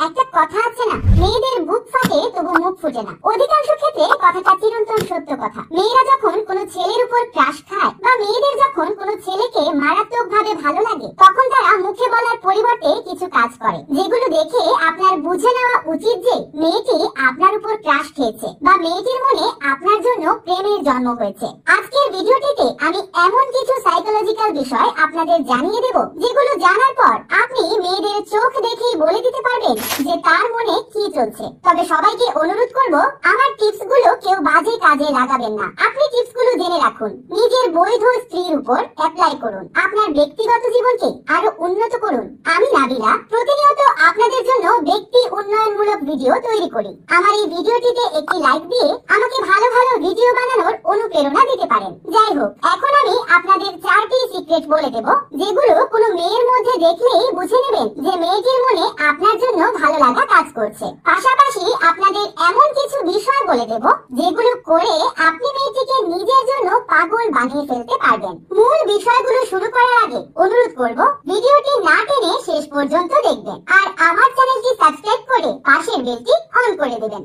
একটা কথা আছে না, মেয়েদের বুক ফাটে তবু মুখ ফুটে না। অধিকাংশ ক্ষেত্রে কথাটা চিরন্তন সত্য কথা। মেয়েরা যখন কোনো ছেলের উপর ক্রাশ খায় বা মেয়েদের যখন কোনো ছেলেকে মারাত্মক ভাবে ভালো লাগে, তখন তারা মুখে বলার পরিবর্তে কিছু কাজ করে, যেগুলো দেখে আপনার বুঝে নেওয়া উচিত যে মেয়েটি আপনার উপর ক্রাশ খেয়েছে বা মেয়েটির মনে আপনার জন্য প্রেমের জন্ম হয়েছে। আজকের ভিডিওটিতে আমি এমন কিছু সাইকোলজিক্যাল বিষয় আপনাদের জানিয়ে দেব, যেগুলো জানার পর আপনি মেয়েদের চোখ দেখেই বলে দিতে পারবেন যে তার মনে কি চলছে। তবে সবাইকে অনুরোধ করব, আমার টিপস গুলো কেউ বাজে কাজে লাগাবেন না। আপনি টিপস গুলো জেনে রাখুন, নিজের বৈধ স্ত্রীর উপর অ্যাপ্লাই করুন, আপনার ব্যক্তিগত জীবনকে আরো উন্নত করুন। আমি নাবিলা প্রতিনিয়ত আপনাদের জন্য ব্যক্তি উন্নয়নমূলক ভিডিও তৈরি করি। আমার এই ভিডিওটিতে একটি লাইক দিয়ে আমাকে ভালো ভালো ভিডিও বানানোর অনুপ্রেরণা দিতে পারেন। যাই হোক, এখন আমি আপনাদের 4টি সিক্রেট বলে দেব, যেগুলো কোনো মেয়ের মধ্যে দেখলেই বুঝে নেবেন যে মেয়েটির মনে আপনার জন্য ভালো লাগা কাজ করছে। পাশাপাশি আপনাদের এমন কিছু বিষয় বলে দেব, যেগুলো করে আপনি মেয়েটিকে নিজের জন্য পাগল বানিয়ে ফেলতে পারবেন। মূল বিষয়গুলো শুরু করার আগে অনুরোধ করব, ভিডিওটি না টেনে শেষ পর্যন্ত দেখবেন আর আমার চ্যানেলটি সাবস্ক্রাইব করে পাশের বেলটি অন করে দেবেন।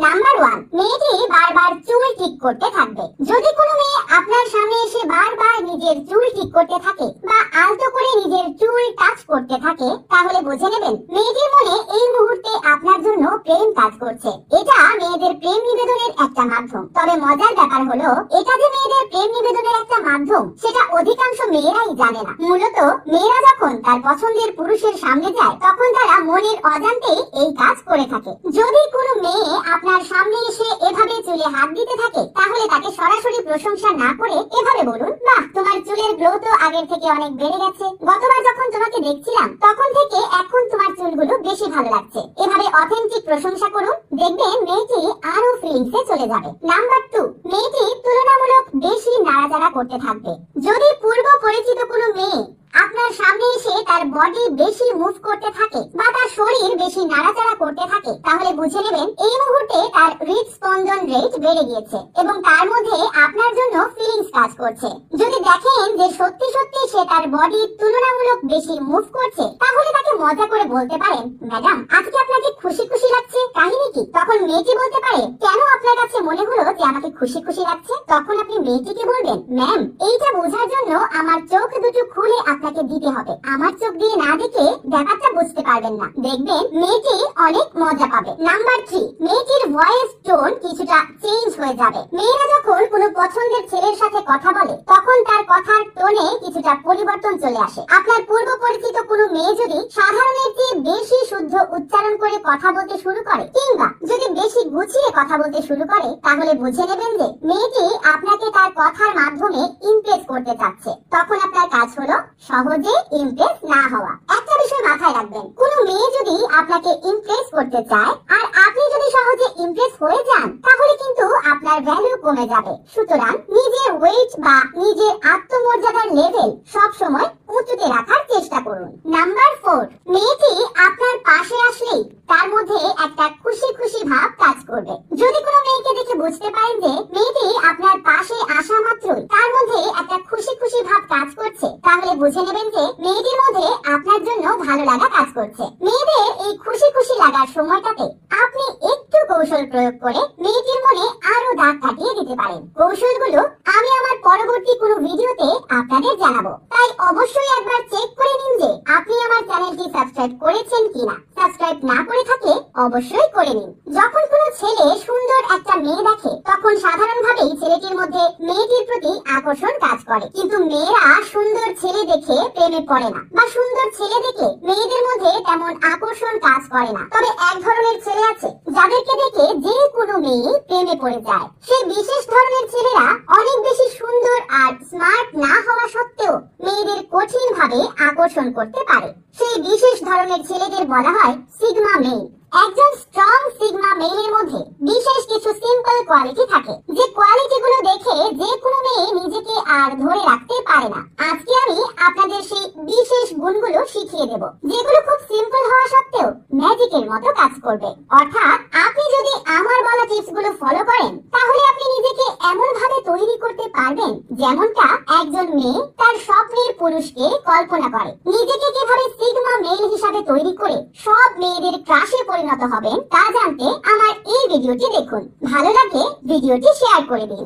নাম্বার 1, মেয়েটি বারবার চুল ঠিক করতে থাকবে। যদি কোনো মেয়ে আপনার সামনে এসে বারবার নিজের চুল ঠিক করতে থাকে বা আলতো করে নিজের চুল টাচ করতে থাকে, তাহলে বুঝে নেবেন মেয়েটির মনে এই মুহূর্তে আপনার জন্য প্রেম কাজ করছে। এটা মেয়েদের প্রেম নিবেদনের একটা মাধ্যম। তবে মজার ব্যাপার হলো, এটা যে মেয়েদের প্রেম নিবেদনের একটা মাধ্যম, সেটা অধিকাংশ মেয়েরাই জানে না। মূলত মেয়েরা যখন তার পছন্দের পুরুষের সামনে যায়, তখন তারা মনের অজান্তেই এই কাজ করে থাকে। যদি কোনো মেয়ে আপনার সামনে এসে এভাবে চুলে হাত দিতে থাকে, তাহলে তাকে সরাসরি প্রশংসা না করে এভাবে বলুন, বাহ, তোমার চুলের গ্লো তো আগের থেকে অনেক বেড়ে গেছে। গতবার যখন তোমাকে দেখছিলাম তখন থেকে এখন তোমার চুলগুলো বেশি ভালো লাগছে। এভাবে অথেন্টিক প্রশংসা করুন, দেখবেন মেয়েটি আরো ফিলিংসে চলে যাবে। নাম্বার 2, মেয়েটি তুলনামূলক বেশি নাড়াচাড়া করতে থাকবে। যদি পূর্ব পরিচিত কোনো মেয়ে আপনার সামনে এসে তার বডি বেশি মুভ করতে থাকে বা তার শরীর বেশি নাড়াচাড়া করতে থাকে, তাহলে বুঝে নেবেন এই মুহূর্তে তার হৃদস্পন্দন রেট বেড়ে গিয়েছে এবং তার মধ্যে আপনার জন্য ফিলিংস কাজ করছে। যদি দেখেন যে সত্যি সত্যি সে তার বডি তুলনামূলক বেশি মুভ করছে, তাহলে তাকে মজা করে বলতে পারেন, ম্যাডাম, আজকে আপনাকে খুশি খুশি লাগছে, কাহিনী কি? তখন মেয়েটি বলতে পারে, কেন আপনার কাছে মনে হলো যে আমাকে খুশি খুশি লাগছে? তখন আপনি মেয়েটিকে বলবেন, ম্যাম, এইটা বোঝার জন্য আমার চোখ দুটো খুলে আপনাকে দিতে হবে। আমার চোখ দিয়ে না দেখে ব্যাপারটা বুঝতে পারবেন না। দেখবেন মেয়েটি অনেক মজা পাবে। নাম্বার 3, মেয়েটির ভয়েস টোন কিছুটা চেঞ্জ হয়ে যাবে। মেয়েরা যখন কোনো পছন্দের ছেলের সাথে কথা বলে, তখন তার কথার টোনে কিছুটা পরিবর্তন চলে আসে। আপনার পূর্ব পরিচিত কোনো মেয়ে যদি সাধারণের চেয়ে বেশি শুদ্ধ উচ্চারণ করে কথা বলতে শুরু করে, কিংবা যদি বেশি গুছিয়ে কথা বলতে শুরু করে, তাহলে বুঝে নেবেন যে মেয়েটি আপনাকে তার কথার মাধ্যমে ইমপ্রেস করতে চাচ্ছে। তখন আপনার কাজ হলো সহজে ইমপ্রেস না হওয়া। একটা বিষয় মাথায় রাখবেন, কোন মেয়ে যদি আপনাকে ইমপ্রেস করতে চায় আর আপনি যদি সহজে ইমপ্রেস হয়ে যান, তাহলে কিন্তু আপনার ভ্যালু কমে যাবে। সুতরাং নিজের ওয়েট বা নিজের আত্মমর্যাদার লেভেল সব সময় উঁচুতে রাখার চেষ্টা করুন। নাম্বার 4, মেয়েটি আপনার পাশে আসলেই তার মধ্যে একটা খুশি খুশি ভাব কাজ করবে। যদি কোনো মেয়েকে দেখে বুঝতে পারেন যে মেয়েটি আপনার পাশে আসা মাত্রই তার মধ্যে একটা খুশি খুশি ভাব কাজ করছে, তাহলে বুঝে নেবেন যে মেয়েটির মধ্যে আপনার জন্য ভালো লাগা কাজ করছে। মেয়েদের এই খুশি খুশি লাগার সময়টাতে আপনি একটু কৌশল প্রয়োগ করে মেয়েটির মনে আরো দাগ কাটিয়ে দিতে পারেন। কৌশলগুলো আমি আমার পরবর্তী কোনো ভিডিওতে আপনাদের জানাবো, তাই অবশ্যই একবার চেক করে নিন যে আপনি আমার চ্যানেলটি সাবস্ক্রাইব করেছেন কিনা। সাবস্ক্রাইব না করে থাকলে অবশ্যই করে নিন। যখন কোনো ছেলে সুন্দর একটা মেয়ে দেখে, তখন সাধারণভাবেই ছেলেটির মধ্যে মেয়েটির প্রতি আকর্ষণ কাজ করে। কিন্তু মেয়েরা সুন্দর ছেলে দেখে প্রেমে পড়ে না বা সুন্দর ছেলে দেখে মেয়েদের মধ্যে তেমন আকর্ষণ কাজ করে না। তবে এক ধরনের ছেলে আছে যাদেরকে দেখে যে কোনো মেয়ে প্রেমে পড়ে যায়। সেই বিশেষ ধরনের ছেলেরা অনেক বেশি সুন্দর আর স্মার্ট না হওয়া সত্ত্বেও মেয়েদের কঠিন ভাবে আকর্ষণ করতে পারে। সেই বিশেষ ধরনের ছেলেদের বলা হয় সিগমা মেল। একজন স্ট্রং সিগমা মেইলের মধ্যে বিশেষ কিছু সিম্পল কোয়ালিটি থাকে, যে কোয়ালিটিগুলো দেখে যে কোনো মেয়ে নিজেকে আর ধরে রাখতে পারে না। আজকে আমি আপনাদের সেই বিশেষ গুণগুলো শিখিয়ে দেব, যেগুলো খুব সিম্পল হওয়া সত্ত্বেও ম্যাজিকের মতো কাজ করবে। অর্থাৎ আপনি যদি আমার বলা টিপস গুলো ফলো করেন, তাহলে আপনি নিজেকে এমন ভাবে তৈরি করতে পারবেন যেমনটা একজন মেয়ে তার স্বপ্নের পুরুষকে কল্পনা করে। নিজেকে কিভাবে সিগমা মেল হিসাবে তৈরি করে সব মেয়েদের ক্রাশে পরিণত হবেন তা জানতে আমার এই ভিডিওটি দেখুন। ভালো লাগলে ভিডিওটি শেয়ার করে দিন।